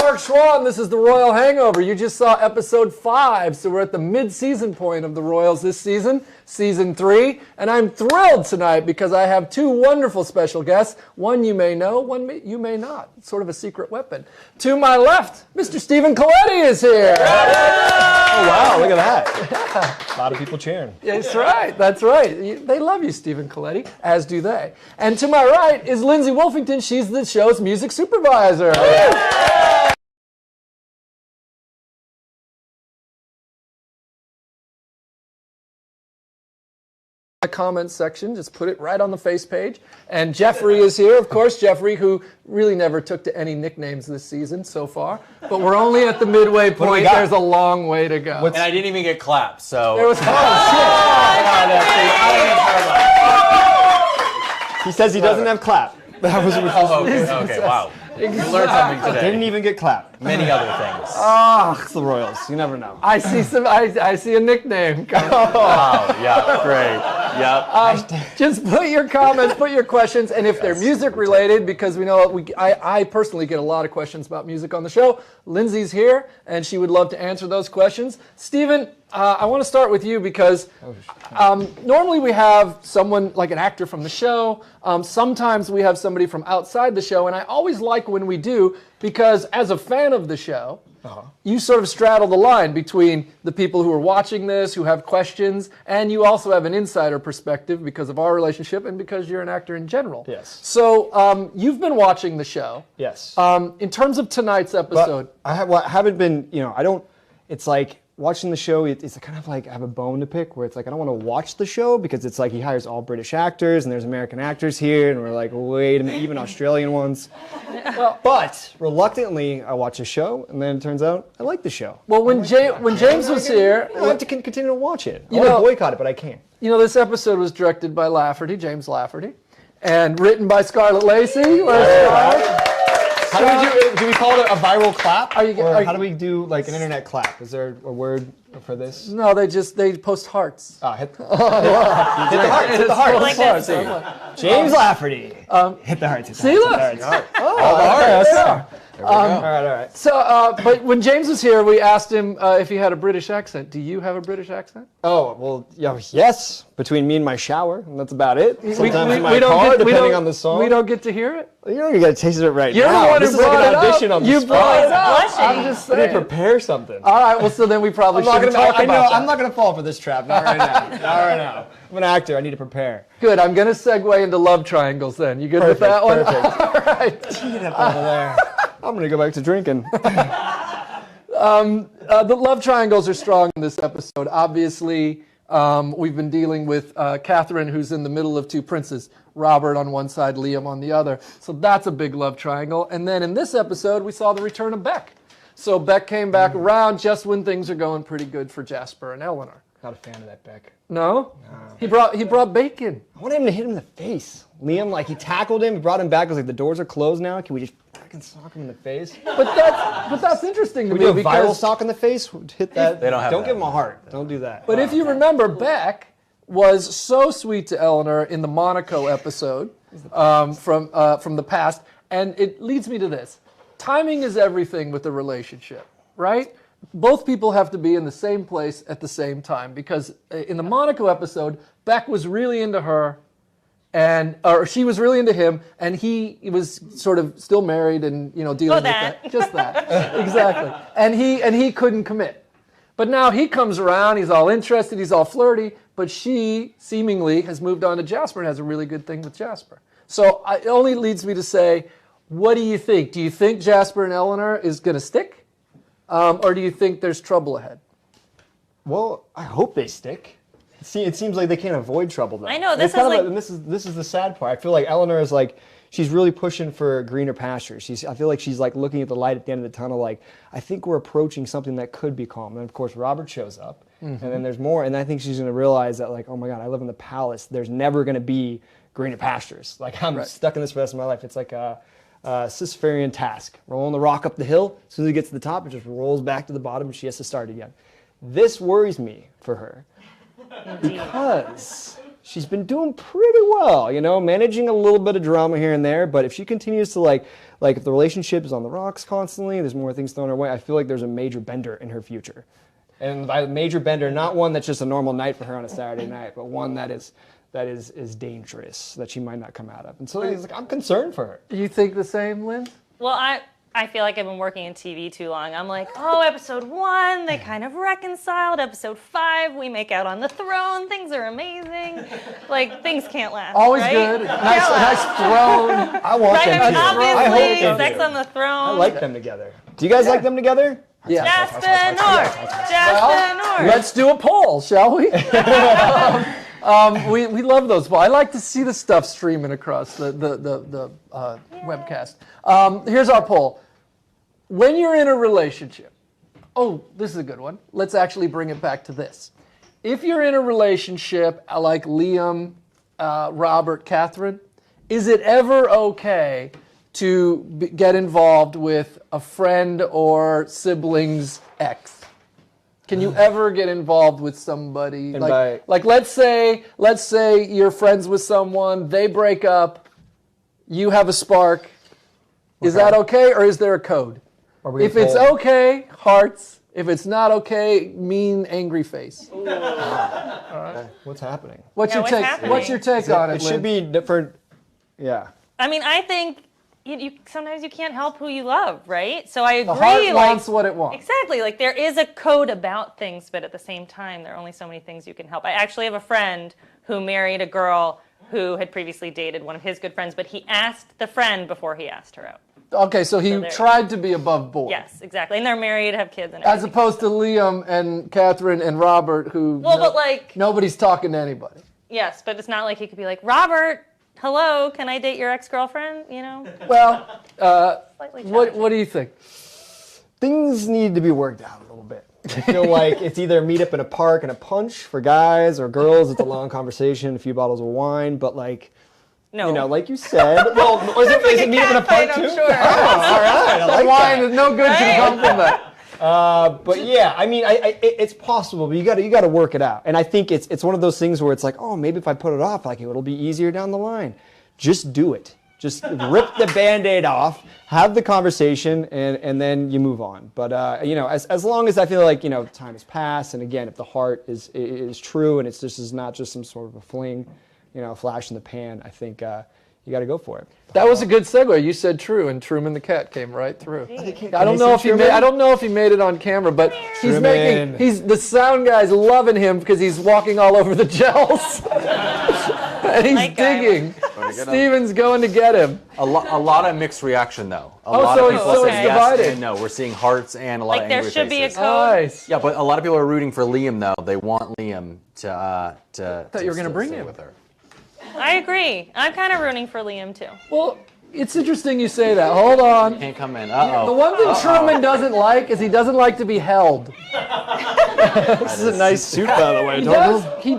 Mark Schwann. This is The Royal Hangover. You just saw episode 5, so we're at the mid-season point of The Royals this season, season 3. And I'm thrilled tonight because I have 2 wonderful special guests. One you may know, one you may not. It's sort of a secret weapon. To my left, Mr. Stephen Colletti is here. Oh, wow, look at that. A lot of people cheering. That's right, that's right. They love you, Stephen Colletti, as do they. And to my right is Lindsay Wolfington. She's the show's music supervisor. The comments section, just put it right on the face page. And Jeffrey is here, of course. Jeffrey, who really never took to any nicknames this season so far. But we're only at the midway point. There's a long way to go. And I didn't even get clapped, so. There was He says he doesn't have clap. That was okay, wow. You learned something today. Didn't even get clapped. Many other things. It's the Royals. You never know. I see a nickname. Wow, yeah, great. Yep. Just put your comments, put your questions, and if they're music related, because we know I personally get a lot of questions about music on the show. Lindsay's here, and she would love to answer those questions. Stephen, I want to start with you because normally we have someone like an actor from the show. Sometimes we have somebody from outside the show, and I always like when we do because as a fan of the show, you sort of straddle the line between the people who are watching this, who have questions, and you also have an insider perspective because of our relationship and because you're an actor in general. Yes. So you've been watching the show. Yes. In terms of tonight's episode. But I haven't been, it's like, watching the show, it's kind of like I have a bone to pick where it's like I don't want to watch the show because it's like he hires all British actors and there's American actors here and we're like, wait a minute, even Australian ones. But reluctantly, I watch a show and then it turns out I like the show. Well, when James was here, I have to continue to watch it. I want to boycott it, but I can't. You know, this episode was directed by Lafferty, James Lafferty, and written by Scarlett Lacey. How do we call it a viral clap? How do we do like an internet clap? Is there a word for this? No, they post hearts. Hit the hearts. Hit the hearts. James Lafferty. Hit the hearts. See, look. All right. So, but when James was here, we asked him if he had a British accent. Do you have a British accent? Oh, well, yes. Between me and my shower, and that's about it. Sometimes in my we car, depending on the song. We don't get to hear it. You're going to get to taste it right You're now. The one this who is like brought an it audition up. on the You spot. brought it up. I'm just I need saying. to prepare something. All right, well, so then we probably shouldn't talk about that. I'm not going to fall for this trap. Not right now. Not right now. I'm an actor. I need to prepare. Good. I'm going to segue into love triangles then. You good with that one? Perfect. All right. Tee it up over there. I'm going to go back to drinking. The love triangles are strong in this episode. Obviously, we've been dealing with Catherine, who's in the middle of 2 princes, Robert on one side, Liam on the other. So that's a big love triangle. And then in this episode, we saw the return of Beck. So Beck came back around just when things are going pretty good for Jasper and Eleanor. Not a fan of that Beck. No? He brought bacon. I wanted him to hit him in the face. Liam, he tackled him, he brought him back. I was like, the doors are closed now. Can we just fucking sock him in the face? But that's interesting to me do a viral because sock in the face? Hit that. They don't have Don't that. give him a heart. Don't do that. But if you remember, Beck was so sweet to Eleanor in the Monaco episode from the past, and it leads me to this. Timing is everything with the relationship, right? Both people have to be in the same place at the same time because in the Monaco episode, Beck was really into her, or she was really into him, and he was sort of still married and dealing with that. Just that, exactly. And he couldn't commit. But now he comes around, he's all interested, he's all flirty, but she seemingly has moved on to Jasper and has a really good thing with Jasper. So it only leads me to say, what do you think? Do you think Jasper and Eleanor is going to stick? Or do you think there's trouble ahead? Well, I hope they stick. See, it seems like they can't avoid trouble though. I know, this is this is the sad part. I feel like Eleanor is she's really pushing for greener pastures. I feel like she's looking at the light at the end of the tunnel. I think we're approaching something that could be calm. And of course, Robert shows up, and then there's more. And I think she's going to realize that oh my God, I live in the palace. There's never going to be greener pastures. I'm stuck in this for the rest of my life. It's like a Sisyphean task. Rolling the rock up the hill. As soon as it gets to the top, it just rolls back to the bottom and she has to start again. This worries me for her because she's been doing pretty well, managing a little bit of drama here and there. But if she continues to like if the relationship is on the rocks constantly, there's more things thrown her way, I feel like there's a major bender in her future. And by major bender, not one that's just a normal night for her on a Saturday night, but one that is dangerous, that she might not come out of. And so I'm concerned for her. You think the same, Lynn? Well, I feel like I've been working in TV too long. I'm like, oh, episode 1, they kind of reconciled. Episode 5, we make out on the throne. Things are amazing. Like, things can't last. Always right? good. Nice throne. I want Right, them I mean, to. obviously, I hope they sex do. on the throne. I like them together. Do you guys like them together? Yeah. Jasper North. Jasper North. Let's do a poll, shall we? We love those polls. I like to see the stuff streaming across the webcast. Here's our poll. When you're in a relationship, this is a good one. Let's actually bring it back to this. If you're in a relationship like Liam, Robert, Catherine, is it ever okay to get involved with a friend or sibling's ex? Can you ever get involved with somebody like let's say you're friends with someone, they break up, you have a spark. Is that okay, or is there a code? If it's okay, hearts. If it's not okay, mean, angry face. All right. What's happening? What's your what's take? happening? What's your take on it? It should be different. Yeah. I mean, I think you sometimes you can't help who you love, right? So I agree. The heart wants what it wants. Exactly. Like, there is a code about things, but at the same time, there are only so many things you can help. I actually have a friend who married a girl who had previously dated one of his good friends, but he asked the friend before he asked her out. Okay, so he tried to be above board. Yes, exactly. And they're married, have kids, and As everything. opposed to Liam and Catherine and Robert, who but like, nobody's talking to anybody. yes, but it's not like he could be like, Robert, hello, can I date your ex-girlfriend? Well, Slightly what do you think? Things need to be worked out a little bit. I feel like it's either meet up in a park and a punch for guys, or girls, it's a long conversation, a few bottles of wine, but No. like you said, well, is it meet up in a park too? I'm sure. Oh, all right, I like Wine that. is no good can come from that. But yeah, I mean, it's possible, but you got to work it out. And I think it's one of those things where it's like, oh, maybe if I put it off, like it'll be easier down the line. Just do it. Just rip the Band-Aid off, have the conversation, and then you move on. But as long as I feel like time has passed, and again, if the heart is true, and it's just is not just some sort of a fling, flash in the pan, I think you got to go for it. That was a good segue. You said true, and Truman the cat came right through. I don't say know if he Truman? I don't know if he made it on camera, but Truman. the sound guy's loving him because he's walking all over the gels. And he's Like guy. digging. Steven's going to get him. A lot of mixed reaction though. A Oh, lot so of it's- people so say it's yes divided. and no. We're seeing hearts and a lot Like, of there angry should be a faces. code. Nice. Yeah, but a lot of people are rooting for Liam though. They want Liam to. I thought you were gonna bring him. with her. I agree. I'm kind of rooting for Liam, too. Well, it's interesting you say that. Hold on. Can't come in. The one thing Truman doesn't like is he doesn't like to be held. This is a nice suit, by the way. He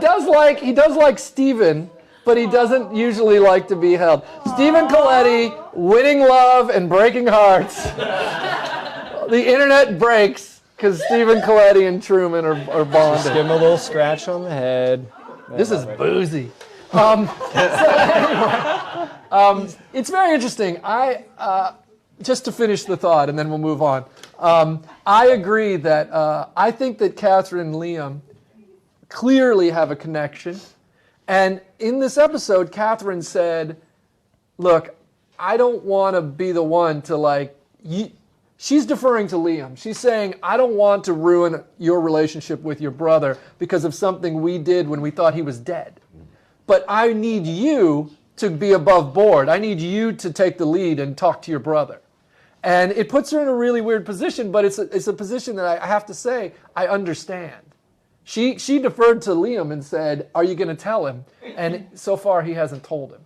does like Steven, but he doesn't usually like to be held. Stephen Coletti, winning love and breaking hearts. The internet breaks because Stephen Coletti and Truman are Give bonded. him a little scratch on the head. This is boozy. It's very interesting. Just to finish the thought, and then we'll move on. I agree that I think that Catherine and Liam clearly have a connection. And in this episode, Catherine said, look, I don't want to be the one to she's deferring to Liam. She's saying, I don't want to ruin your relationship with your brother because of something we did when we thought he was dead. But I need you to be above board. I need you to take the lead and talk to your brother. And it puts her in a really weird position, but it's a position that I have to say I understand. She deferred to Liam and said, are you going to tell him? And so far he hasn't told him.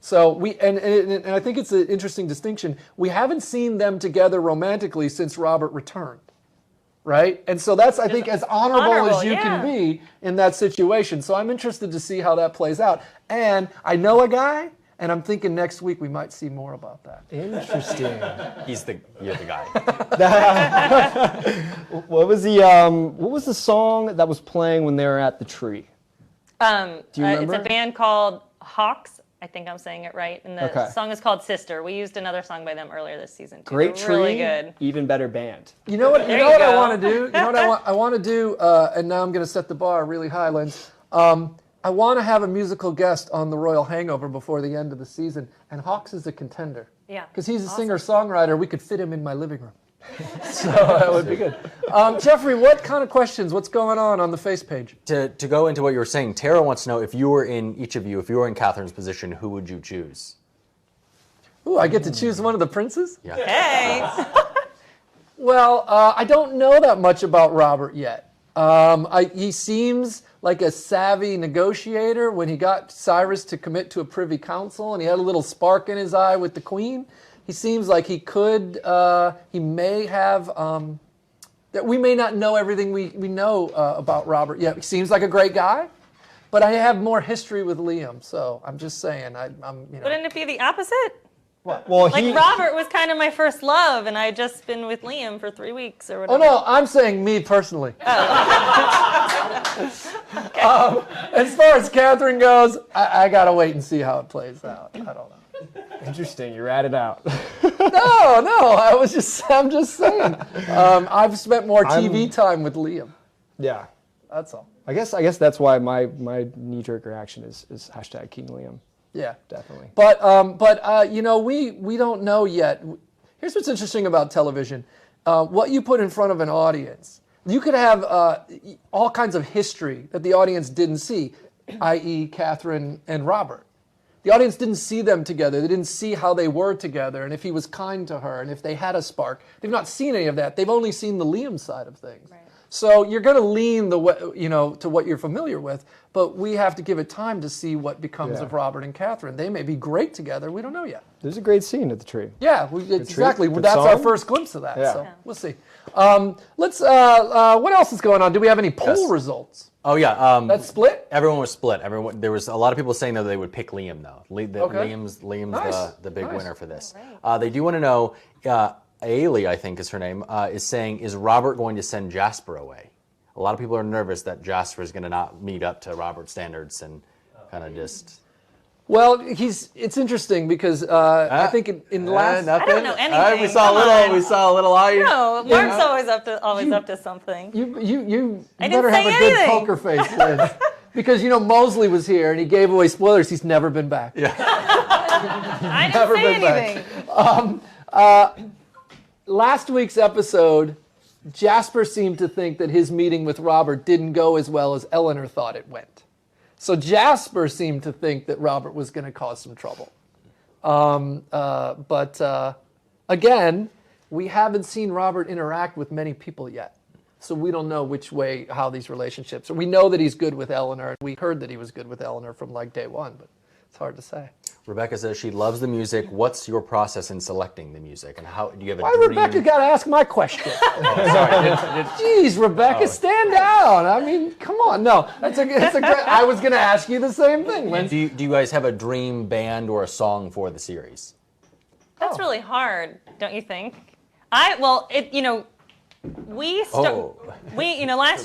So and I think it's an interesting distinction. We haven't seen them together romantically since Robert returned. Right? And so that's, I think, as honorable as you can be in that situation. So I'm interested to see how that plays out. And I know a guy, and I'm thinking next week we might see more about that. Interesting. You're the guy. What was the song that was playing when they were at the tree? Do you remember? It's a band called Hawks. I think I'm saying it right. And the Okay. song is called Sister. We used another song by them earlier this season, too. Great They're tree, really good. even better band. You know what? There You know you what I go. want to do. You know what I want? I want to do. And now I'm going to set the bar really high, Lens. I want to have a musical guest on the Royal Hangover before the end of the season, and Hawks is a contender. Yeah. Because he's a Awesome. singer-songwriter. We could fit him in my living room. So that would be good. Jeffrey, what kind of questions? What's going on the face page? To go into what you were saying, Tara wants to know if you were in Catherine's position, who would you choose? Ooh, I get to choose one of the princes? Yeah. Hey. Well, I don't know that much about Robert yet. He seems like a savvy negotiator when he got Cyrus to commit to a privy council, and he had a little spark in his eye with the queen. He seems like he could, he may have, that we may not know everything we know about Robert yet. He seems like a great guy, but I have more history with Liam, so I'm just saying, Wouldn't it be the opposite? Well, Like Robert was kind of my first love, and I'd just been with Liam for 3 weeks or Oh whatever. no, I'm saying me personally. As far as Catherine goes, I gotta wait and see how it plays out. I don't know. interesting. You ratted out. No, I'm just saying. I've spent more TV time with Liam. Yeah. That's all. I guess that's why my knee-jerk reaction is hashtag King Liam. Yeah, Definitely. But we don't know yet. Here's what's interesting about television: what you put in front of an audience. You could have all kinds of history that the audience didn't see, i.e., Catherine and Robert. The audience didn't see them together. They didn't see how they were together, and if he was kind to her, and if they had a spark. They've not seen any of that. They've only seen the Liam side of things. Right. So you're going to lean to what you're familiar with, but we have to give it time to see what becomes Yeah. of Robert and Catherine. They may be great together. We don't know yet. There's a great scene at the tree. Yeah, exactly. Good That's our song. first glimpse of that. Yeah. So we'll see. Let's. What else is going on? Do we have any poll Yes. results? Oh yeah. That's split. Everyone was split. There was a lot of people saying that they would pick Liam though. Okay. Liam's Nice. the big Nice. winner for this. All They do want to know. Ailey, I think is her name, is saying, is Robert going to send Jasper away? A lot of people are nervous that Jasper is going to not meet up to Robert's standards and kind of just. Well, it's interesting because I think in last. Nothing. I don't know anything. We saw a Come little. on. We saw a little eye. No, Mark's always up to something. You I didn't better have say a good anything. poker face, Liz. Because Mosley was here and he gave away spoilers. He's never been back. Yeah. I Never didn't say been back. anything. Last week's episode, Jasper seemed to think that his meeting with Robert didn't go as well as Eleanor thought it went. So Jasper seemed to think that Robert was going to cause some trouble. But again, we haven't seen Robert interact with many people yet. So we don't know how these relationships are. We know that he's good with Eleanor. We heard that he was good with Eleanor from like day one, but it's hard to say. Rebecca says she loves the music. What's your process in selecting the music, and how do you have a Why dream? Rebecca got to ask my question? Jeez, Rebecca, stand down. I mean, come on. No, it's a great. I was going to ask you the same thing, Lindsay. Do you guys have a dream band or a song for the series? That's really hard, don't you think? Last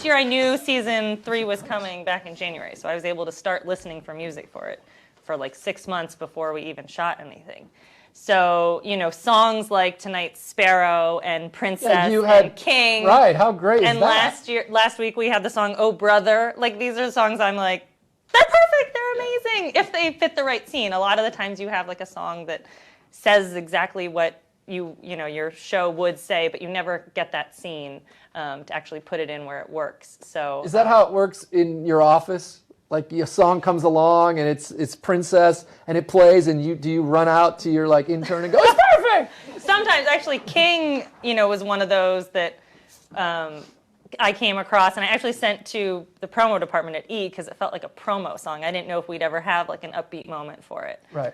year I knew season 3 was coming back in January, so I was able to start listening for music for it for like 6 months before we even shot anything. So, songs like tonight's Sparrow and Princess and King. Right, how great And is that? last week we had the song Oh Brother. Like, these are songs I'm like, they're perfect, they're amazing, if they fit the right scene. A lot of the times you have like a song that says exactly what your show would say, but you never get that scene to actually put it in where it works. So Is that how it works in your office? Like a song comes along and it's Princess and it plays and do you run out to your like intern and go, it's perfect? sometimes actually King, was one of those that I came across, and I actually sent to the promo department at E because it felt like a promo song. I didn't know if we'd ever have like an upbeat moment for it. Right.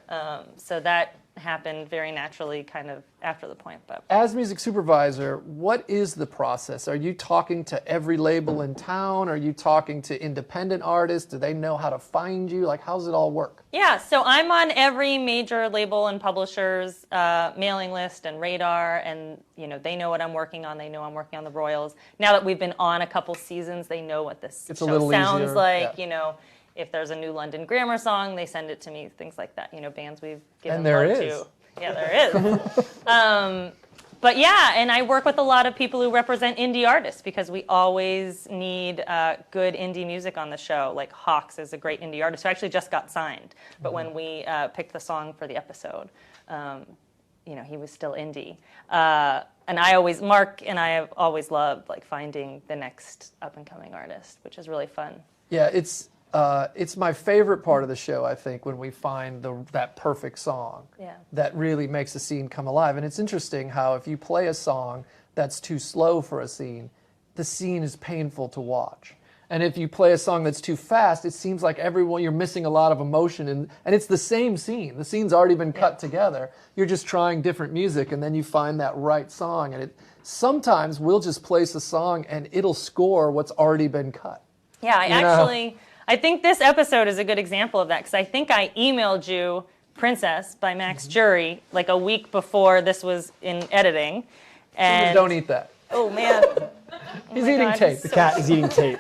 So that happened very naturally kind of after the point. But As music supervisor, what is the process? Are you talking to every label in town? Are you talking to independent artists? Do they know how to find you? Like, how's it all work? yeah, so I'm on every major label and publisher's mailing list and radar, and they know what I'm working on. They know I'm working on the Royals. Now that we've been on a couple seasons, they know what this It's a show little sounds easier, like. yeah. If there's a new London Grammar song, they send it to me, things like that. Bands we've given And there love is. to. Yeah, there is. But yeah, and I work with a lot of people who represent indie artists because we always need good indie music on the show. Like Hawks is a great indie artist who actually just got signed. But when we picked the song for the episode, he was still indie. And Mark and I have always loved like finding the next up and coming artist, which is really fun. Yeah, it's my favorite part of the show, I think, when we find that perfect song that really makes a scene come alive. And it's interesting how if you play a song that's too slow for a scene, the scene is painful to watch. And if you play a song that's too fast, it seems like you're missing a lot of emotion. And it's the same scene. The scene's already been cut together. You're just trying different music, and then you find that right song. And sometimes we'll just place a song, and it'll score what's already been cut. Yeah, I think this episode is a good example of that because I think I emailed you Princess by Max Jury like a week before this was in editing. And Don't eat that. Oh, man. He's my eating God. tape. The cat is eating tape.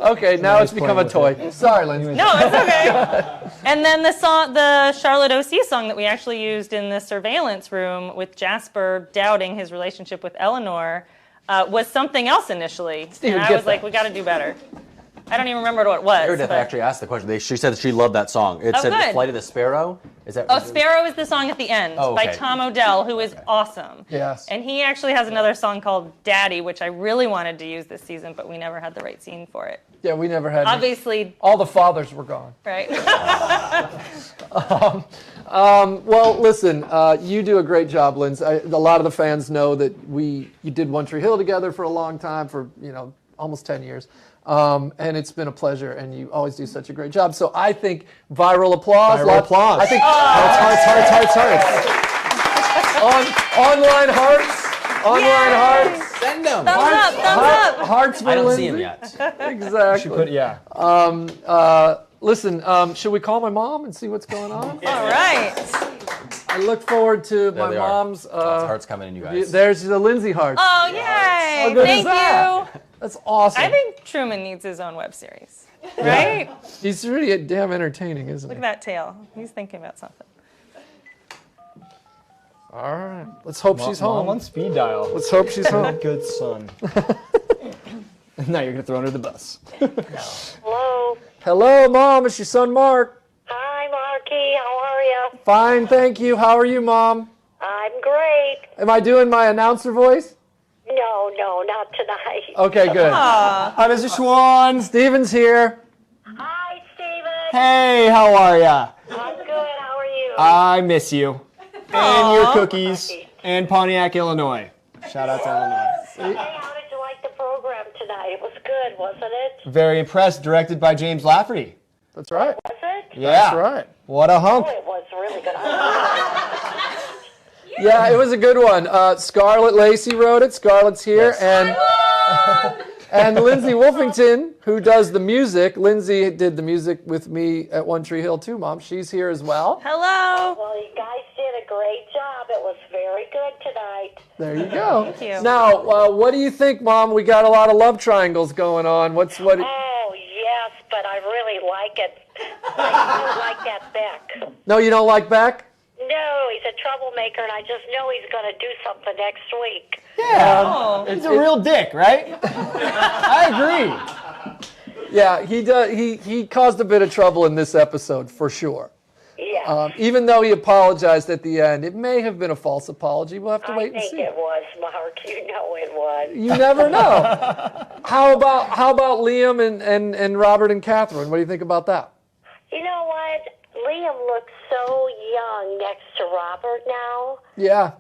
Okay, now it's become a playing toy. Sorry, Lindsay. No, it's okay. And then the Charlotte O.C. song that we actually used in the surveillance room with Jasper doubting his relationship with Eleanor was something else initially. Steven, and I get was like, that. we got to do better. I don't even remember what it was. Meredith but- actually asked the question. She said that she loved that song. It said good. Flight of the Sparrow. Is that? Oh, Sparrow is the song at the end Oh, by okay. Tom Odell, who is awesome. Yes. And he actually has another song called Daddy, which I really wanted to use this season, but we never had the right scene for it. Yeah, we never had. Obviously, All the fathers were gone. right? Well, listen, you do a great job, Lindsay. A lot of the fans know that you did One Tree Hill together for a long time, for almost 10 years. And it's been a pleasure, and you always do such a great job. So I think viral applause. Viral applause. I think Hearts. online hearts. Online hearts. Send them. Thumbs up, thumbs up. Hearts for I don't Lindsay. see him yet. Exactly. Listen, should we call my mom and see what's going on? All right. I look forward to There my they are. mom's. Hearts coming in, you guys. There's the Lindsay hearts. Oh, yay. How good is Thank that? you. That's awesome. I think Truman needs his own web series, right? He's really damn entertaining, isn't Look he? at that tail. He's thinking about something. All right. Let's hope she's Mom home. on speed dial. Let's hope she's home. Good son. Now you're gonna throw under the bus. Hello. Hello, Mom. It's your son, Mark. Hi, Marky. How are you? Fine, thank you. How are you, Mom? I'm great. Am I doing my announcer voice? No, not tonight. Okay, good. Hi, Mr. Schwan. Steven's here. Hi, Steven. Hey, how are ya? I'm good. How are you? I miss you. And your cookies. And Pontiac, Illinois. Shout out to Illinois. Hey, how did you like the program tonight? It was good, wasn't it? Very impressed. Directed by James Lafferty. That's right. Was it? Yeah. That's right. What a hump. Oh, it was really good. Yeah, it was a good one. Scarlett Lacey wrote it. Scarlett's here. And Lindsay Wolfington, who does the music. Lindsay did the music with me at One Tree Hill too, Mom. She's here as well. Hello. Well, you guys did a great job. It was very good tonight. There you go. Thank you. Now, what do you think, Mom? We got a lot of love triangles going on. What? Oh, yes, but I really like it. I do like that Beck. No, you don't like Beck? No, he's a troublemaker, and I just know he's going to do something next week. Oh. He's a real dick, right? I agree. Yeah, he does. He caused a bit of trouble in this episode for sure. Yeah. Even though he apologized at the end, it may have been a false apology. We'll have to wait I and think see. it was, Mark. You know it was. You never know. How about Liam and Robert and Catherine? What do you think about that? You know what? Liam looks so young next to Robert now. Yeah.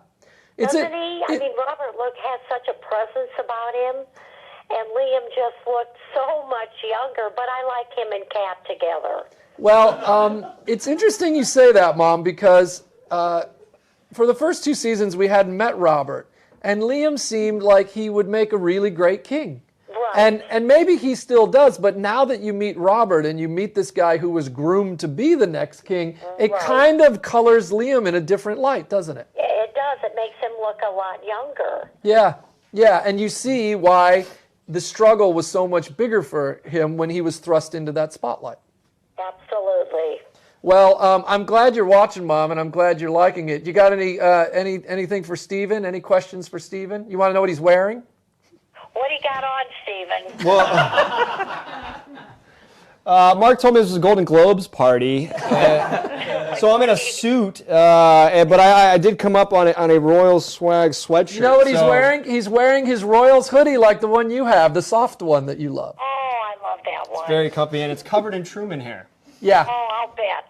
Doesn't he? I mean, Robert has such a presence about him, and Liam just looked so much younger, but I like him and Kat together. Well, it's interesting you say that, Mom, because for the first 2 seasons we hadn't met Robert, and Liam seemed like he would make a really great king. Right. And maybe he still does, but now that you meet Robert and you meet this guy who was groomed to be the next king, it Right. kind of colors Liam in a different light, doesn't it? It does. It makes him look a lot younger. Yeah, and you see why the struggle was so much bigger for him when he was thrust into that spotlight. absolutely. Well, I'm glad you're watching, Mom, and I'm glad you're liking it. You got anything for Steven? Any questions for Steven? You want to know what he's wearing? What do you got on, Stephen? Well, Mark told me this was a Golden Globes party, so I'm in a suit. But I did come up on a Royals swag sweatshirt. You know what he's wearing? He's wearing his Royals hoodie like the one you have, the soft one that you love. Oh, I love that one. Very comfy, and it's covered in Truman hair. Yeah. Oh, I'll bet.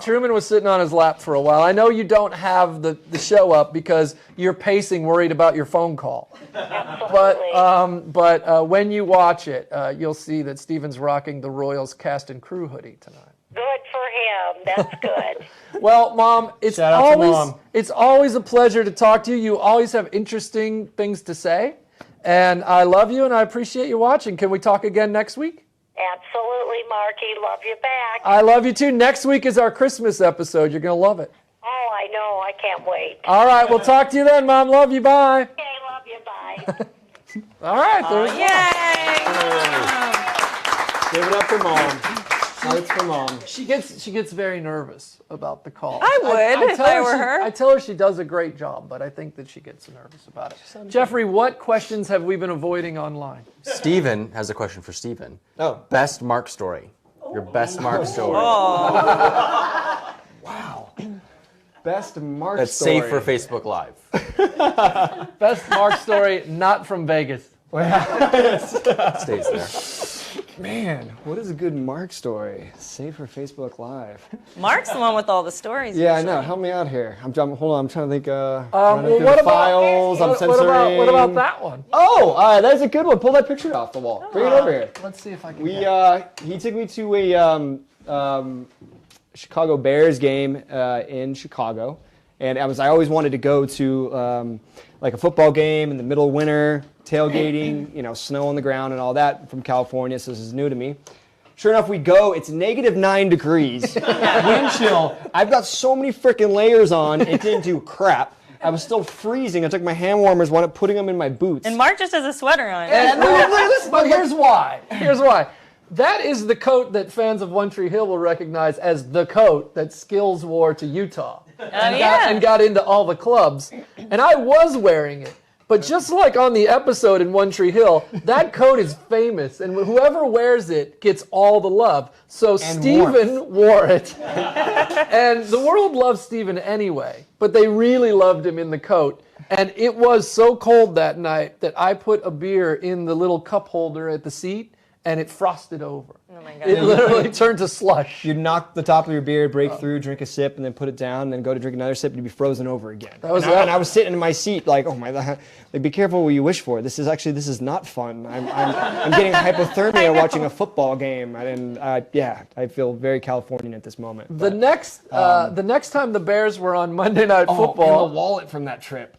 Truman was sitting on his lap for a while. I know you don't have the show up because you're pacing, worried about your phone call. Absolutely. But when you watch it, you'll see that Steven's rocking the Royals cast and crew hoodie tonight. Good for him. That's good. Well, Mom, it's Shout out to Mom. always a pleasure to talk to you. You always have interesting things to say, and I love you and I appreciate you watching. Can we talk again next week? Absolutely, Marky. Love you back. I love you too. Next week is our Christmas episode. You're going to love it. Oh, I know. I can't wait. All right, we'll talk to you then, Mom. Love you. Bye. Okay, love you. Bye. All right. There's Yay! Give it up for Mom. It's for Mom. She gets very nervous about the call. I would if I were her. I tell her she does a great job, but I think that she gets nervous about it. Jeffrey, what questions have we been avoiding online? Steven has a question for Steven. Oh. Best Mark story. Your best Mark story. Best Mark That's story. safe for Facebook Live. Best Mark story, not from Vegas. Stays there. Man, what is a good Mark story? Save for Facebook Live. Mark's the one with all the stories. Yeah, I usually. know. Help me out here. Hold on. I'm trying to think. Well, What about that one? Oh, that's a good one. Pull that picture off the wall. Bring it over here. Let's see if I can. He took me to a Chicago Bears game in Chicago, and I always wanted to go to like a football game in the middle of winter, tailgating, snow on the ground and all that from California. So this is new to me. Sure enough, we go. It's -9 degrees, wind chill. I've got so many freaking layers on. It didn't do crap. I was still freezing. I took my hand warmers, wound up putting them in my boots. And Mark just has a sweater on. But here's why. Here's why. That is the coat that fans of One Tree Hill will recognize as the coat that Skills wore to Utah and got into all the clubs. And I was wearing it. But just like on the episode in One Tree Hill, that coat is famous, and whoever wears it gets all the love. So Steven wore it. And the world loves Steven anyway, but they really loved him in the coat. And it was so cold that night that I put a beer in the little cup holder at the seat, and it frosted over. Oh my God. It literally turned to slush. You'd knock the top of your beer, break through, drink a sip, and then put it down, and then go to drink another sip, and you'd be frozen over again. And I was sitting in my seat like, oh my God, like, be careful what you wish for. This is not fun. I'm getting hypothermia watching a football game. I feel very Californian at this moment. The next time the Bears were on Monday Night And Football, the wallet from that trip.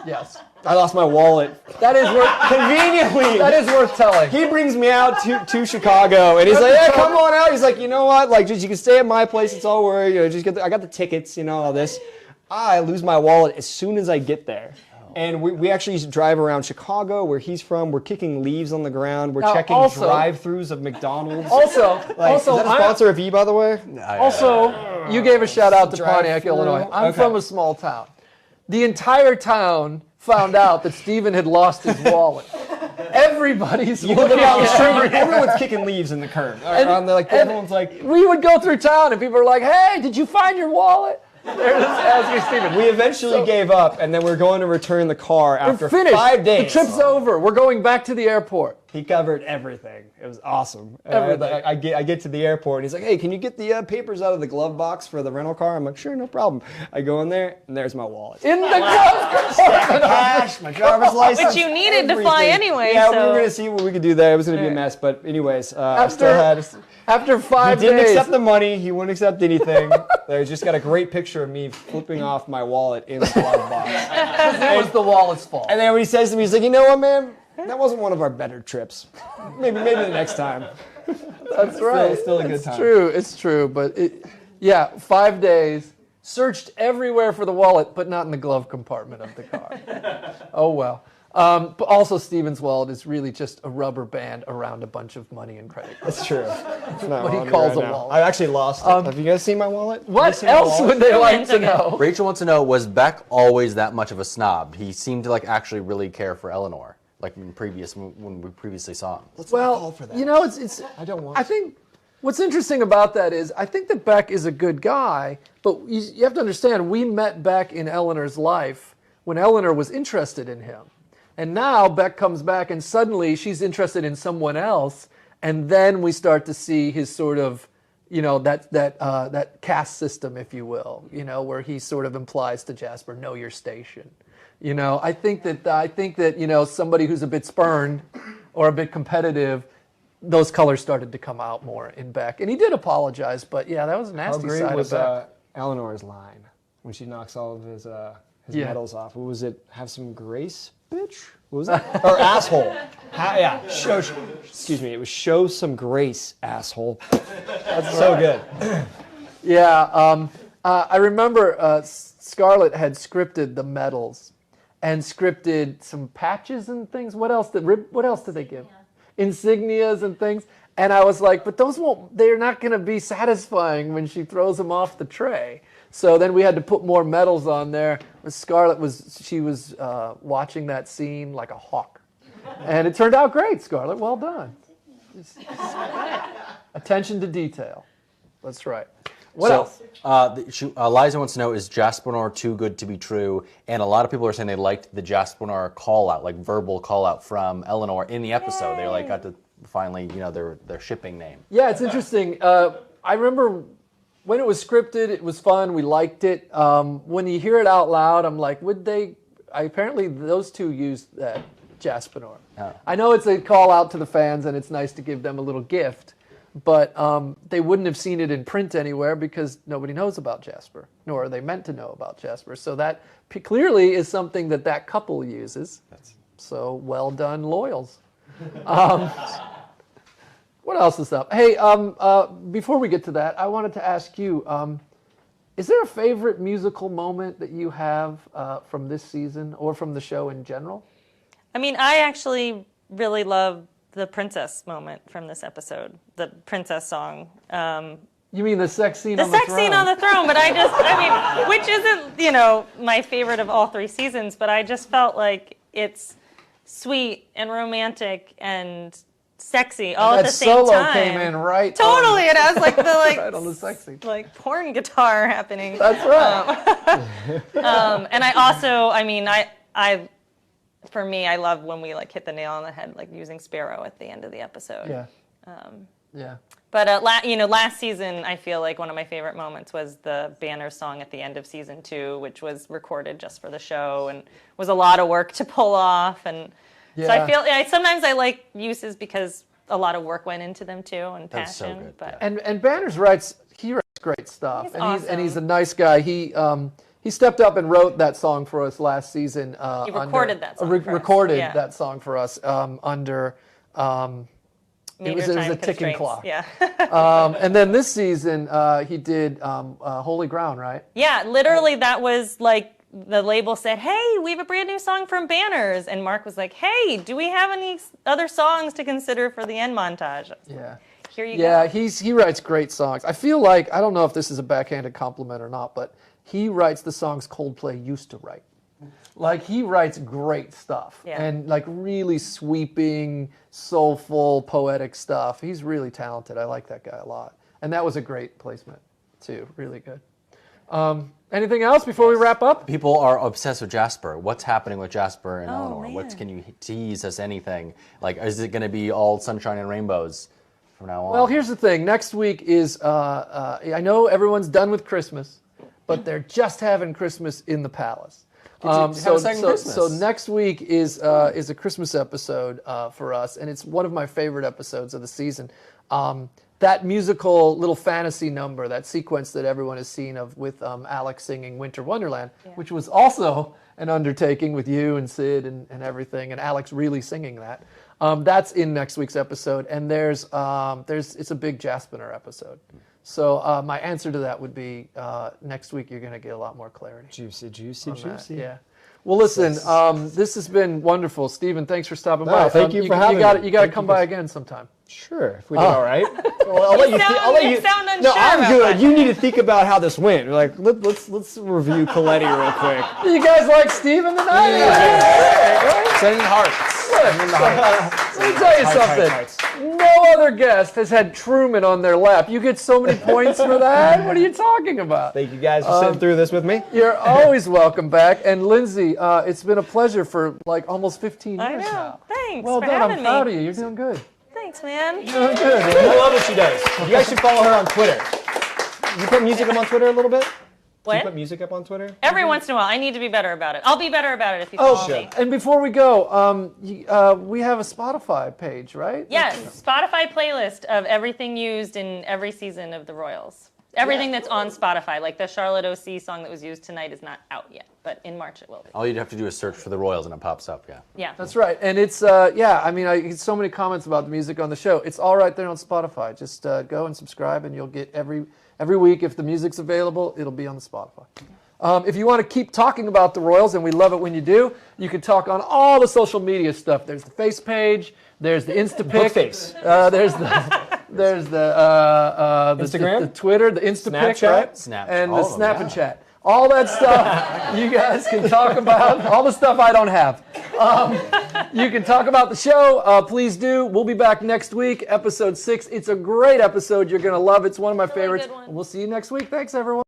yes, I lost my wallet. that is worth Conveniently. that is worth telling. He brings me out to Chicago, and he's like, "Yeah, come on out." He's like, "You know what? Like, just you can stay at my place. It's all worried. I got the tickets. All this." I lose my wallet as soon as I get there. And we actually used to drive around Chicago, where he's from. We're kicking leaves on the ground. We're checking drive-throughs of McDonald's. Also, is that a sponsor of E, by the way? you gave a shout out to Drive Pontiac, through. Illinois. I'm Okay. from a small town. The entire town found out that Steven had lost his wallet. Everybody's You look looking down the at street, everyone's kicking leaves in the curb. Everyone's like, We would go through town and people are like, "Hey, did you find your wallet?" They're just asking Steven. we eventually gave up, and then we're going to return the car after We're finished. 5 days. The trip's over. We're going back to the airport. He covered everything. It was awesome. Everything. I get to the airport, and he's like, "Hey, can you get the papers out of the glove box for the rental car?" I'm like, "Sure, no problem." I go in there, and there's my wallet. In the glove compartment. Cash, my driver's license. Which you needed to fly everything. anyway, Yeah, we so- were going to see what we could do there. It was going to be a mess, but anyways, I still had... After He 5 didn't days, accept the money. He wouldn't accept anything. They just got a great picture of me flipping off my wallet in the glove box. it was the wallet's fault. And then when he says to me, he's like, "You know what, man? That wasn't one of our better trips. Maybe the next time." That's right. Still a good time. It's true. But 5 days, searched everywhere for the wallet, but not in the glove compartment of the car. Oh, well. But also, Steven's wallet is really just a rubber band around a bunch of money and credit cards. That's true. It's not What he on me calls right a now. wallet. I actually lost it. Have you guys seen my wallet? Have you What seen my else wallet? would they like It's to okay. know? Rachel wants to know, was Beck always that much of a snob? He seemed to like actually really care for Eleanor, like when we previously saw him. Let's not Well, call for that. you know, it's. I don't want I think what's interesting about that is I think that Beck is a good guy, but you have to understand we met Beck in Eleanor's life when Eleanor was interested in him, and now Beck comes back and suddenly she's interested in someone else, and then we start to see his sort of, you know, that caste system, if you will, you know, where he sort of implies to Jasper, know your station. You know, I think that you know, somebody who's a bit spurned or a bit competitive, those colors started to come out more in Beck, and he did apologize. But yeah, that was a How nasty great side was of Beck. Eleanor's line when she knocks all of his Yeah. medals off? What was it? Have some grace, bitch? What was that? Or asshole? Yeah. Excuse me. It was show some grace, asshole. That's so good. Yeah, I remember Scarlett had scripted the medals and scripted some patches and things. What else did they give? Insignias and things. And I was like, but they're not going to be satisfying when she throws them off the tray. So then we had to put more medals on there. Scarlett was watching that scene like a hawk. And it turned out great, Scarlett. Well done. Attention to detail. That's right. What else? Liza wants to know, is Jasper too good to be true? And a lot of people are saying they liked the Jasper call out, like verbal call out from Eleanor in the episode. They like got to finally, you know, their shipping name. Yeah, it's interesting. I remember when it was scripted, it was fun. We liked it. When you hear it out loud, I'm like, would they? Apparently, those two used that Jasper. Oh. I know it's a call out to the fans, and it's nice to give them a little gift. But they wouldn't have seen it in print anywhere because nobody knows about Jasper, nor are they meant to know about Jasper. So that clearly is something that couple uses. So well done, loyals. What else is up? Hey, before we get to that, I wanted to ask you, is there a favorite musical moment that you have from this season or from the show in general? I mean, I actually really love the princess moment from this episode, the princess song. You mean the sex scene on the throne? The sex scene on the throne, but I mean, which isn't, you know, my favorite of all 3 seasons, but I just felt like it's sweet and romantic and sexy all at the same solo time. came in right. Totally, it has like the Right on the sex scene. like porn guitar happening. That's right. And I also, I mean, I for me, I love when we like hit the nail on the head, like using Sparrow at the end of the episode. Yeah. Yeah. But last season, I feel like one of my favorite moments was the Banner song at the end of season 2, which was recorded just for the show and was a lot of work to pull off. And so I feel sometimes I like uses because a lot of work went into them too and That's so passion. good, But And Banner's writes great stuff. He's and he's a awesome. nice guy. He stepped up and wrote that song for us last season. He recorded that song for us. Recorded Yeah. that song for us under. It was time a ticking constraints. clock. Yeah. And then this season he did Holy Ground, right? Yeah, literally that was like the label said, "Hey, we have a brand new song from Banners." And Mark was like, "Hey, do we have any other songs to consider for the end montage?" Yeah. Here you Yeah, go. he writes great songs. I feel like, I don't know if this is a backhanded compliment or not, but he writes the songs Coldplay used to write. Like, he writes great stuff. Yeah. And like really sweeping, soulful, poetic stuff. He's really talented. I like that guy a lot. And that was a great placement too. Really good. Anything else before we wrap up? People are obsessed with Jasper. What's happening with Jasper and Eleanor? man. Can you tease us anything? Like, is it going to be all sunshine and rainbows from now on? Well, here's the thing. Next week is, I know everyone's done with Christmas, but they're just having Christmas in the palace. Have a second Christmas. So next week is a Christmas episode for us, and it's one of my favorite episodes of the season. That musical little fantasy number, that sequence that everyone has seen of with Alex singing Winter Wonderland, which was also an undertaking with you and Sid and everything, and Alex really singing that. That's in next week's episode, and it's a big Jaspiner episode. So my answer to that would be next week you're going to get a lot more clarity. Juicy, juicy, on that. juicy. Yeah. Well, listen, this has been wonderful. Stephen, thanks for stopping by. Thank you for having me. You got to come by again sometime. Sure, if we did all right. Well, I'll let you. I'll let you. sound unsure No, I'm about good. that. You need to think about how this went. Like, let's review Coletti real quick. You guys like Stephen tonight? Sending hearts. Sending the hearts. Let me tell you something. Hearts. No other guest has had Truman on their lap. You get so many points for that. What are you talking about? Thank you guys for sitting through this with me. You're always welcome back. And Lindsay, it's been a pleasure for like almost 15 years I know. now. Thanks Well for done. having I'm proud me. of you. You're doing good. Thanks, man. You're doing good. I love what she does. You guys should follow her on Twitter. You put music up on Twitter a little bit? Do you What? put music up on Twitter? Every once in a while, I need to be better about it. I'll be better about it if you follow me. And before we go, we have a Spotify page, right? Yes, Spotify playlist of everything used in every season of the Royals. Everything that's on Spotify, like the Charlotte OC song that was used tonight is not out yet, but in March it will be. All you'd have to do is search for the Royals and it pops up. Yeah. Yeah. That's right. And it's, I get so many comments about the music on the show. It's all right there on Spotify. Just go and subscribe and you'll get every week, if the music's available, it'll be on the Spotify. If you want to keep talking about the Royals, and we love it when you do, you can talk on all the social media stuff. There's the face page, there's the Instapic, there's the Instagram? the Twitter, the Instapic, Snapchat? right? Snap. And the All of them, Snap yeah. and Chat. All that stuff you guys can talk about. All the stuff I don't have. You can talk about the show. Please do. We'll be back next week, episode 6. It's a great episode. You're going to love it. It's one of my It's a really favorites. good one. We'll see you next week. Thanks, everyone.